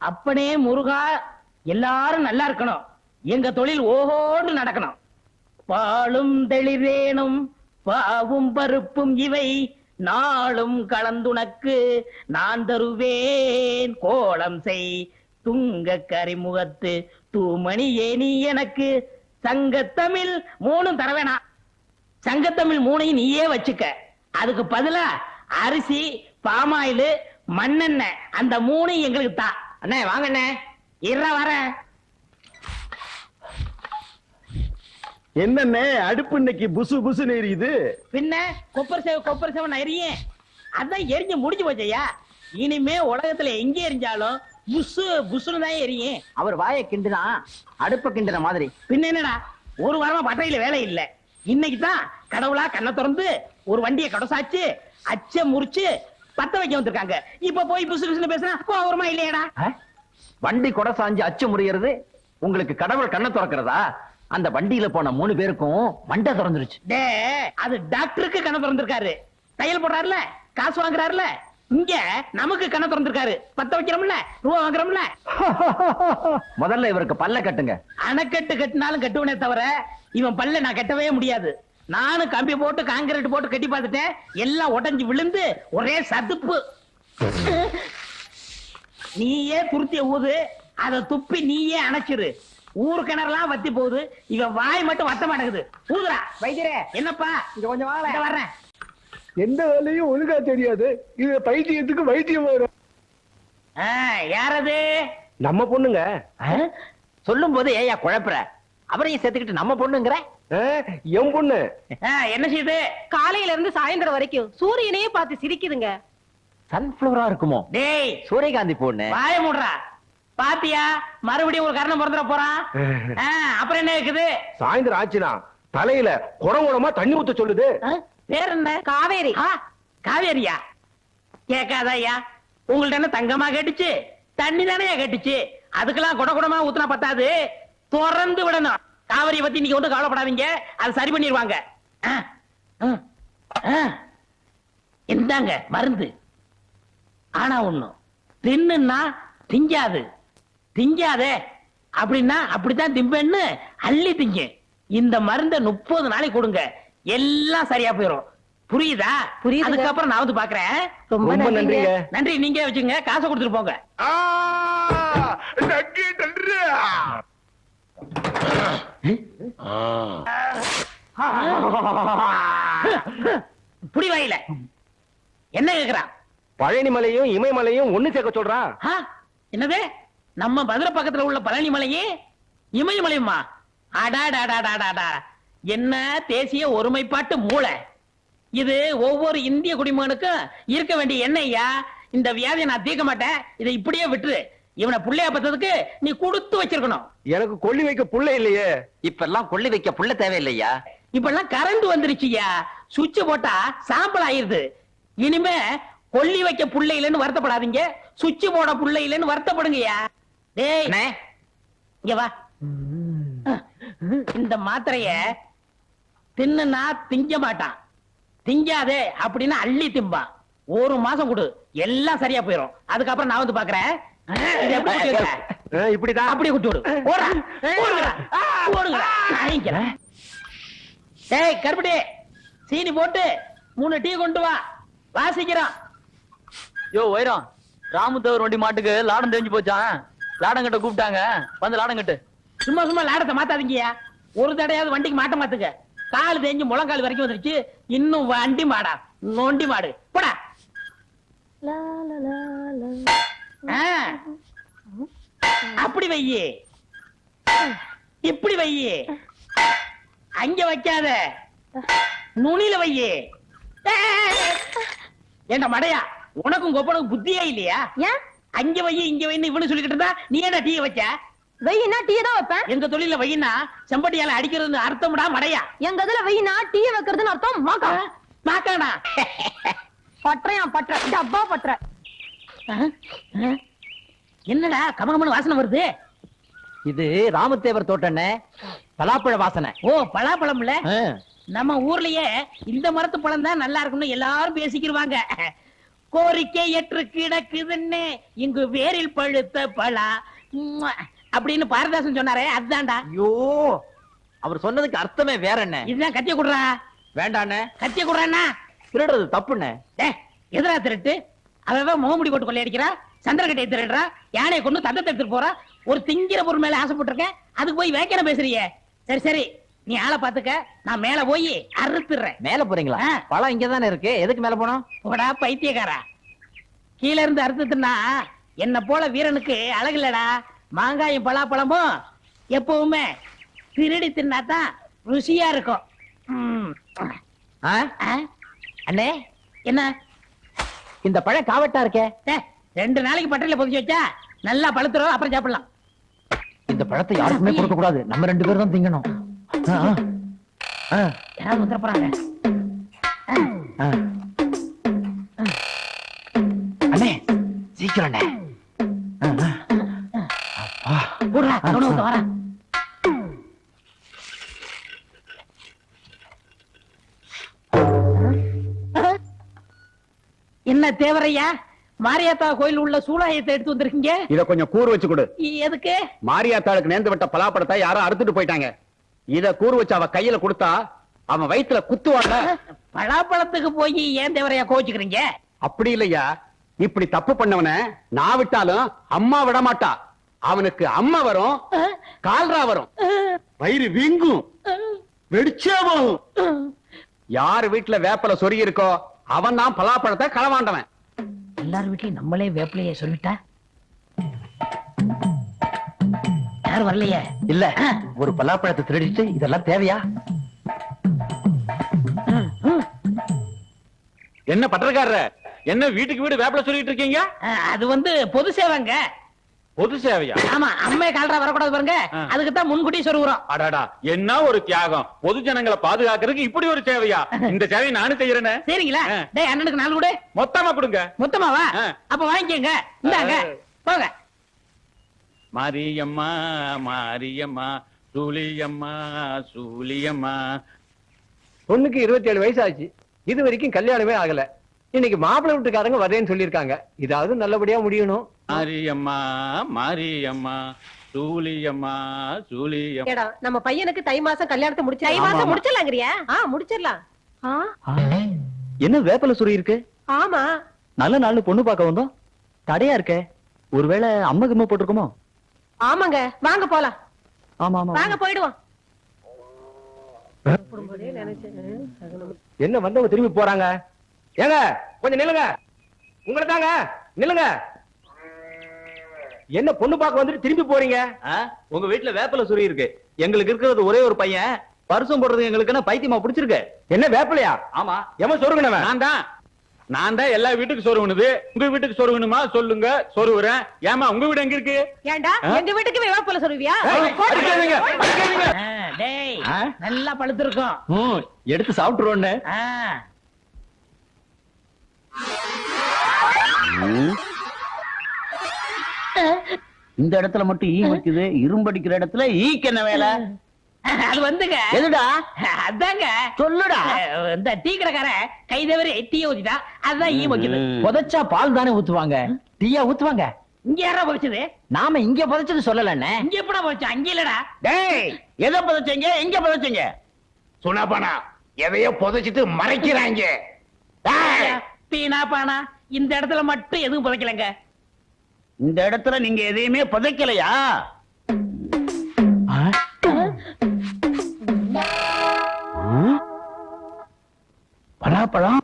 அப்பனே முருகா, எல்லாரும் நல்லா இருக்கணும். எங்க தொழில் ஓஹோடு நடக்கணும். பாலும் தெளிவேனும் பாவும் பருப்பும் இவை நாளும் கலந்துனக்கு நான் தருவேன். கோலம் செய் துங்க கரிமுகத்து தூமணி ஏனி எனக்கு. சங்கத்தமிழ் 3 தரவேணா. சங்கத்தமிழ் 3 நீயே வச்சுக்க. அதுக்கு பதிலா அரிசி, பாமாயில், மண்ணெண்ணெய் அந்த 3 எங்களுக்கு தா. அண்ணே வாங்க அண்ணே. வர என்னண்ணே அடுப்பு இன்னைக்கு புசு புசு எரியுது? பின்ன கொப்பர் சேவன் எரியும். அதான் எரிஞ்சு முடிஞ்சு போச்சையா. இனிமே உலகத்துல எங்க எரிஞ்சாலும் புசு புசுன்னு தான் எரியும். அவர் வாயை கிண்டுனா அடுப்ப கிண்டுன மாதிரி. பின்ன என்னடா, ஒரு வாரமா பட்டையில வேலை இல்ல. இன்னைக்கு தான் கடவுளா கண்ணை திறந்து ஒரு வண்டியை கடசாச்சு அச்ச முறிச்சு பத்த வைக்க வந்திருக்காங்க. இப்ப போய் புசு புசுன்னு பேசுனா கோவமா இல்லையடா? வண்டி கொடை சாஞ்சு அச்சு முறியறது உங்களுக்கு கடவுள் கண்ணை திறக்கிறதா? அந்த வண்டியில போன 3 பேருக்கும் மண்டை திறந்துருச்சு. டே, அது டாக்டருக்கு கண்ணை திறந்திருக்காரு. தையல் போடுறாருல, காசு வாங்குறாருல. இங்க நமக்கு கண்ணை திறந்திருக்காரு. பத்த வைக்கிறோம்ல, ரூபா வாங்குறோம்ல. முதல்ல இவருக்கு பல்ல கட்டுங்க. அணைக்கட்டு கட்டினாலும் கட்டுவனே தவிர இவன் பல்ல நான் கட்டவே முடியாது. நானும் கம்பி போட்டு காங்கிரீட் போட்டு கட்டி பார்த்துட்டேன். எல்லாம் உடைஞ்சு விழுந்து ஒரே சதுப்பு. நீயே துருத்திய ஊது, அதை துப்பி நீயே அணைச்சிரு. ஊரு கிணறுலாம் வத்தி போகுது. இவன் வாய் மட்டும் வத்த மாட்டேங்குது. ஊதுரா வைத்தியரே. என்னப்பா இங்க கொஞ்சம் வாங்க. வர்றேன். எந்த வேலையும் ஒழுங்கா தெரியாது. இது பைத்தியத்துக்கு வைத்தியம் வரும். யாரது? நம்ம பொண்ணுங்க. சொல்லும் போது ஏயா குழப்புற? அவரையும் சேர்த்துக்கிட்டு நம்ம பொண்ணுங்கிற? என் பொண்ணு. என்ன செய்யுது? காலையில இருந்து சாயந்தரம் வரைக்கும் சூரியனையே பார்த்து சிரிக்குதுங்க. சன்ஃபிளவரா இருக்குமோ? டேய், சூரியகாந்தி பொண்ணு. வாய மூடுறா. பாத்தியா, மறுபடியும் ஒரு கரணம் பிறந்துட போறான். அப்புறம் என்ன இருக்குது? சாயந்தரம் ஆச்சுனா தலையில குடமா தண்ணி ஊத்த சொல்லுது. பேர் என்ன? காவேரி. காவேரியா? கேட்காதயா. உங்கள்ட்ட என்ன தங்கமா கேட்டுச்சு? தண்ணி தானே கேட்டுச்சு. அதுக்கெல்லாம் குடமா ஊத்துனா பத்தாது, திறந்து விடணும். காவிரியை பத்தி நீங்க ஒன்றும் கவலைப்படாதீங்க, அது சரி பண்ணிடுவாங்க. இந்தாங்க மருந்து. ஆனா ஒண்ணு, தின்னுன்னா திங்காது. திங்காதே அப்படின்னா அப்படித்தான் திம்பேன்னு அள்ளி திங்க. இந்த மருந்தை 30 நாளைக்கு கொடுங்க, எல்லாம் சரியா போயிடும். புரியுதா? புரியுது. அதுக்கப்புறம் நான் வந்து பாக்குறேன். ரொம்ப நன்றிங்க. நன்றி. நீங்க வச்சுங்க, காசை கொடுத்துட்டு போங்க. புடி வாயில என்ன கேக்குறான்? பழனி மலையும் இமயமலையும் ஒண்ணு சேர்க்க சொல்றான். என்னது? நம்ம மதுரை பக்கத்துல உள்ள பழனி மலையே இமயமலையுமா? அடாடாடாடாடா, என்ன தேசிய ஒருமைப்பாட்டு மூளை இது! ஒவ்வொரு இந்திய குடிமகனுக்கும் இருக்க வேண்டிய எண்ணெய்யா. இந்த வியாதியை நான் தீர்க்க மாட்டேன், இதை இப்படியே விட்டுரு. இவனை புள்ளைய பத்ததுக்கு நீ கொடுத்து வச்சிருக்கணும். எனக்கு கொல்லி வைக்க புள்ள இல்லையே. இப்ப எல்லாம் கொள்ளி வைக்க புள்ள தேவையில்லையா? இப்ப எல்லாம் கரண்ட் வந்துருச்சுயா. சுவிட்ச் போட்டா சாம்பல் ஆயிருது. இனிமே கொல்லி வைக்க புள்ள இல்லைன்னு வருத்தப்படாதீங்க, சுவிட்ச் போட புள்ள இல்லைன்னு வருத்தப்படுங்கய்யா. டேய் இங்க வா. இந்த மாத்திரைய தின்னுனா திங்க மாட்டான். திங்காதே அப்படின்னா அள்ளி திம்பான். 1 மாசம் கொடு, எல்லாம் சரியா போயிடும். அதுக்கப்புறம் நான் வந்து பாக்குறேன். இப்படிதான் அப்படியே குட்டி விடு. ஓடுறா, ஓடுங்கடா, ஓடுங்கடா. வாங்கிக்கிறேன். டேய் கருப்பட்டி, சீனி போட்டு 3 டீ கொண்டு வா. வாசிக்கிறோம். யோ வைரம், ராமுத்தவர் வண்டி மாட்டுக்கு லாடம் தெரிஞ்சு போச்சான். லாடங்கிட்ட கூப்பிட்டாங்க, வந்து லாடங்கிட்டு. சும்மா சும்மா லாடத்தை மாத்தாதீங்கயா. ஒரு தடையாவது வண்டிக்கு மாட்ட மாத்துங்க. கால் தேஞ்சு முழங்கால் வரைக்கும் வந்துருச்சு. இன்னும் வண்டி மாடா, நொண்டி மாடு. போடா. அப்படி வையி, இப்படி வையி, அங்க வைக்காத, நுனியில வையி. ஏண்டா மடையா, உனக்கும் கொப்பனுக்கு புத்தியே இல்லையா? ஏன் அங்க வையி இங்க வைன்னு இவனு சொல்லிக்கிட்டு இருந்தா நீ ஏடா டீ வச்ச? வெயினா டீ தான் வைப்பேன். எங்க தொழில வையினா செம்பட்டியால அடிக்கிறது அர்த்தம்டா மடையா. எங்க இதுல வெயினா டீ வைக்கிறதுன்னு அர்த்தம். மாக்கா மாக்காடா. பற்றையா பற்ற டப்பா பற்ற. என்னடா கமகமன வாசனை வருது? இது ராமத்தேவர் தோட்டண்ணே, பலாப்பழ வாசனை. ஓ பலாப்பழம்ல. நம்ம ஊர்லயே இந்த மரத்து பழம் தான் நல்லா இருக்கும்னு எல்லாரும் பேசிக்கிருவாங்க. கோரிக்கை ஏற்று கிடக்குதுன்னு இங்கு வேரில் பழுத்த பலா உம்மா, அப்படின்னு பாரதாசன் சொன்னாரே அதுதான்டா. ஐயோ அவர் சொன்னதுக்கு அர்த்தமே வேற என்ன? இதுதான் கத்திய குடுறா. வேண்டாண்ணே, கத்திய குடுறான்னா திருடுறது தப்புண்ணே. எதிரா திருட்டு அதான் முகமுடி போட்டு கொள்ளையடிக்கிறா, சந்திரகட்டையை திருடுறா, யானையை கொண்டு தந்தத்தை எடுத்துட்டு போறா. ஒரு திங்கிற பொருள் மேல ஆசைப்பட்டிருக்கேன், அதுக்கு போய் வேக்கிற பேசுறிய. சரி சரி, நீ ஆளை பாத்துக்க, நான் மேல போய் அறுத்துறேன். மேல போறீங்களா? ஆ. பழம் இங்கதானே இருக்கு, எதுக்கு மேல போனோம்? போடா பைத்தியக்காரா, கீழ இருந்து அறுத்துட்டுனா என்ன போல வீரனுக்கு அழகில்லடா. மாங்காயும் பலாப்பழமும் எப்பவுமே திருடி தின்னாதான் ருசியா இருக்கும். ம். ஆ? ஆ? அண்ணே, என்ன இந்த பழம் காவட்டா இருக்கே. 2 நாளைக்கு பட்டையில பொதிச்சு வச்சா நல்லா பழுத்துரும், அப்புறம் சாப்பிடலாம். இந்த பழத்தை யாருக்குமே கொடுக்க கூடாது, நம்ம 2 பேரும் தான் திங்கணும். ஆ, ஆ. ஆ, யாரும் வந்துட போறாங்க. ஆ. அண்ணே சீக்கிரம் அண்ணே. ஆ, ஆ. அப்பா. போடுறா, கவனம் வரா. என்ன தேவரையா, மாரியாத்தா கோயில் உள்ள சூலாயத்தை எடுத்து வந்திருக்கீங்க? இத கொஞ்சம் கூறு வச்சு கொடு. எதுக்கு? மாரியாத்தாளுக்கு நேர்ந்து விட்ட பலாப்பழத்தை யாரோ அறுத்துட்டு போயிட்டாங்க. இத கூறு வச்சு அவ கையில கொடுத்தா அவன் வயித்துல குத்துவாங்க. பலாப்பழத்துக்கு போய் ஏன் தேவரையா கோச்சுக்கிறீங்க? அப்படி இல்லையா, இப்படி தப்பு பண்ணவன நான் விட்டாலும் அம்மா விட மாட்டா. அவனுக்கு அம்மா வரும், கால்ரா வரும், வயிறு வீங்கும், வெடிச்சே போகும். யார் வீட்டுல வேப்பல சொருகி இருக்கோ அவன் தான் பலாப்பழத்தை களவாண்டவன். எல்லார் வீட்லயும் நம்மளே வேப்பிலையே சொல்லிட்டா யாரும் வரலையே. இல்ல, ஒரு பலாப்பழத்தை திருடிட்டு இதெல்லாம் தேவையா? என்ன பட்டக்காரர, என்ன வீட்டுக்கு வீடு வேப்பல சொல்லிட்டு இருக்கீங்க? அது வந்து பொது சேவைங்க. பொது சேவையா? ஆமா, அம்மே கால்ரா வரக்கூடாது பாருங்க, அதுக்கு தான் முன்கூட்டியே சொல்லுறோம். அடாடா, என்ன ஒரு தியாகம்! பொது ஜனங்களை பாதுகாக்கிறதுக்கு இப்படி ஒரு சேவையா? இந்த சேவையை நானும் செய்யறேனே. சரிங்களா? டேய், அண்ணனுக்கு 4 கொடு. மொத்தமா கொடுங்க. மொத்தமாவா? ஆ. அப்ப வாங்கிக்கங்க, இந்தாங்க போங்க. மாரியம்மா மாரியம்மா, சூலியம்மா சூலியம்மா. பொண்ணுக்கு 27 வயசு ஆச்சு, இது வரைக்கும் கல்யாணமே ஆகல. இன்னைக்கு மாப்பிள்ளை வீட்டுக்காரங்க வரேன்னு சொல்லிருக்காங்க. இதாவது நல்லபடியா முடியணும். மாரியம்மா மாரியம்மா, சூலியம்மா சூலியம்மா. ஏடா, நம்ம பையனுக்கு தை மாசம் கல்யாணத்தை முடிச்சு தை மாசம் முடிச்சிடலாங்கிறியா? முடிச்சிடலாம். என்ன வேப்பல சுரி இருக்கு? ஆமா, நல்ல நாள் பொண்ணு பார்க்க வந்தோம், தடையா இருக்க. ஒருவேளை அம்மா கிம்மா போட்டிருக்குமோ? ஆமாங்க, வாங்க போலாம். ஆமா ஆமா, வாங்க போயிடுவோம். என்ன வந்தவங்க திரும்பி போறாங்க? ஏங்க கொஞ்சம் நில்லுங்க, உங்களை தாங்க, நில்லுங்க. என்ன பொண்ணு பார்க்க வந்துட்டு திரும்பி போறீங்க? உங்க வீட்டுல வேப்பல சுரி இருக்கு, எங்களுக்கு இருக்கிறது ஒரே ஒரு பையன். பரிசம் போடுறது எங்களுக்கு என்ன பைத்தியமா பிடிச்சிருக்கு? என்ன வேப்பலையா? ஆமா. எவன் சொருகனவன்? நான் தான் எல்லா வீட்டுக்கு சொருகணுது. உங்க வீட்டுக்கு சொருகணுமா சொல்லுங்க, சொருகுறேன். ஏமா உங்க வீடு எங்க இருக்கு? ஏண்டா, எங்க வீட்டுக்கு வேப்பல சொல்லுவியா? அடிக்காதீங்க, அடிக்காதீங்க. டேய், நல்லா பழுத்திருக்கும். எடுத்து சாப்பிட்டுருவோன்னு. இந்த இடத்துல மட்டும் ஈ வைக்குது, இரும்படிக்கிற இடத்துல ஈக்கு என்ன வேலை? அது வந்துங்க, எதுடா? அதாங்க சொல்லுடா. இந்த டீ கடைக்கார கை தவறி டீ ஊத்திட்டா, அதுதான் ஈ வைக்குது. புதைச்சா பால் தானே ஊத்துவாங்க, டீயா ஊத்துவாங்க? இங்க யாரா போச்சுது? நாம இங்க புதைச்சது சொல்லலண்ணே. இங்க எப்படா போச்சு? அங்க இல்லடா. டேய், எதை புதைச்சீங்க, எங்க புதைச்சீங்க? சுனாபானா எதையோ புதைச்சிட்டு மறைக்கிறாங்க. பீனா பானா, இந்த இடத்துல மட்டும் எதுவும் புதைக்கலங்க. இந்த இடத்துல நீங்க எதையுமே புதைக்கலையா? பலாப்பழம்?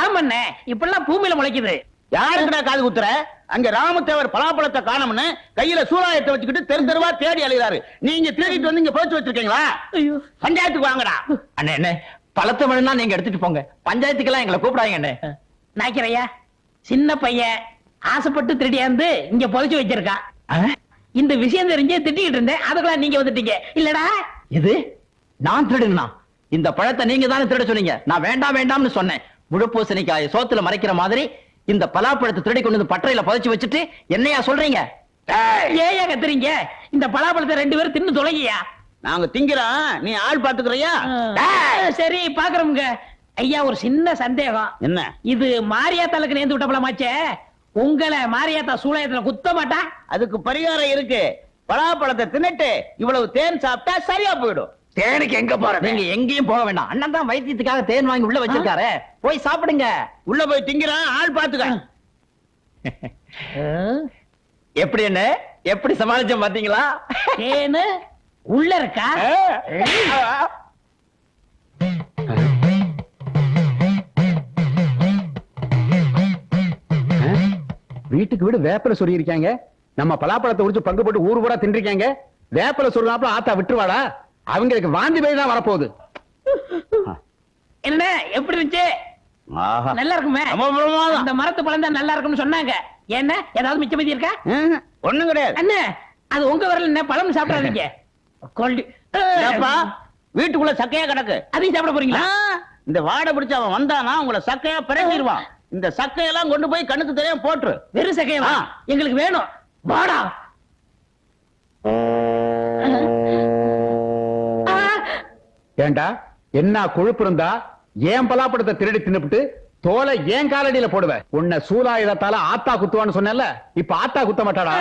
ஆமண்ணே, இப்பெல்லாம் பூமியில முளைக்குது. யாருக்குடா காது குத்துற? அங்க ராமதேவர் பலாப்பழத்தை காணோம்னு கையில சூலாயத்தை வச்சுக்கிட்டு தெரு தெருவா தேடி அலைகிறாரு. நீங்க தேடிட்டு வந்து இங்க போச்சு வச்சிருக்கீங்களா? பஞ்சாயத்துக்கு வாங்கடா. அண்ணே, என்ன பழத்தை வேணும்னா நீங்க எடுத்துட்டு போங்க, பஞ்சாயத்துக்கெல்லாம் எங்களை கூப்பிடாங்க. அண்ணே நாய்க்கிறையா, சின்ன பையன் ஆசைப்பட்டு திருடியாந்து இங்க புதைச்சு வச்சிருக்கான். இந்த விஷயம் தெரிஞ்சே திட்டிக்கிட்டு இருந்தேன், அதுக்கெல்லாம் நீங்க வந்துட்டீங்க இல்லடா. இது நான் திருடுனா? இந்த பழத்தை நீங்க தானே திருட சொன்னீங்க. நான் வேண்டாம் வேண்டாம்னு சொன்னேன். முழுப்பூசணிக்காய சோத்துல மறைக்கிற மாதிரி இந்த பலாப்பழத்தை திருடி கொண்டு வந்து பட்டறையில புதைச்சு வச்சுட்டு என்னையா சொல்றீங்க? ஏயா கத்துறீங்க? இந்த பலாப்பழத்தை 2 பேரும் தின்னு தொலைங்கயா. நாங்க திங்கிறோம், நீ ஆள் பாத்துக்கிறியா? சரி பாக்குறோம்ங்க. ஐயா ஒரு சின்ன சந்தேகம். என்ன? இது மாரியாத்தாளுக்கு நேர்ந்து விட்ட பழமாச்சே, உங்களை மாரியாத்தா சூளையத்துல குத்த மாட்டா? அதுக்கு பரிகாரம் இருக்கு. பலாப்பழத்தை தின்னுட்டு இவ்வளவு தேன் சாப்பிட்டா சரியா போயிடும். தேனுக்கு எங்க போற? நீங்க எங்கேயும் போக வேண்டாம். அண்ணன் தான் வைத்தியத்துக்காக தேன் வாங்கி உள்ள வச்சிருக்காரு, போய் சாப்பிடுங்க. உள்ள போய் திங்கிறான், ஆள் பாத்துக்க. எப்படி என்ன எப்படி சமாளிச்சோம் பாத்தீங்களா? ஏன்னு உள்ள இருக்கா? வீட்டுக்கு வீடு வேப்பில சொல்லி இருக்காங்க. நம்ம பலாப்பழத்தை உரிச்சு பங்கு போட்டு ஊரு பூரா தின்றிருக்காங்க. வேப்பில சொல்றாப்புல ஆத்தா விட்டுருவாடா? அவங்களுக்கு வாந்தி பேய் தான் வரப்போகுது. என்ன எப்படி இருந்துச்சு? ஆஹா. நல்லா இருக்குமே. ரொம்ப பிரமாதம். அந்த மரத்து பழம் தான் நல்லா இருக்கும்னு சொன்னாங்க. என்ன ஏதாவது மிச்சம் மீதி இருக்கா? ஒண்ணும் கிடையாது. அண்ணே அது உங்க வரல, என்ன பழம் சாப்பிடாதீங்க. கொல்லி. ஏப்பா, வீட்டுக்குள்ள சக்கையா கிடக்கு. அதையும் சாப்பிட போறீங்களா? இந்த வாடை பிடிச்ச அவன் வந்தானா உங்களை சக்கையா பிறங்கிடுவான். இந்த சக்கையெல்லாம் கொண்டு போய் கண்ணுக்கு தெரியாம போட்டுரு. வெறும் சக்கையவா? ஆ. எங்களுக்கு வேணும். வாடா. ஏண்டா என்ன கொழுப்பு இருந்தா ஏன் பலாப்பழத்தை திருடி தின்னுபிட்டு தோலை ஏன் காலடியில போடுவ? உன்னை சூலாயுதத்தால ஆத்தா குத்துவான்னு சொன்னல, இப்ப ஆத்தா குத்த மாட்டாடா,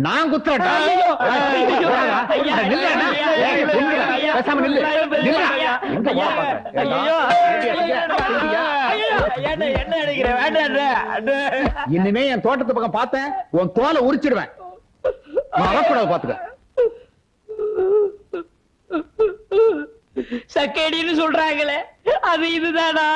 நான் குத்தட்டா? ஐயோ, ஐயோ, ஐயா, நில்லுடா. ஏய், நில்லுடா. பேசாம நில்லு. நில்லுடா. எங்க வா பாக்க? என்ன நினைக்கிற? வேண்டாம். இனிமே என் தோட்டத்து பக்கம் பார்த்தேன் உன் தோலை உரிச்சிடுவேன். வரக்கூடாது பாத்துக்க. சக்கேடின்னு சொல்றாங்களே, அது இதுதானா?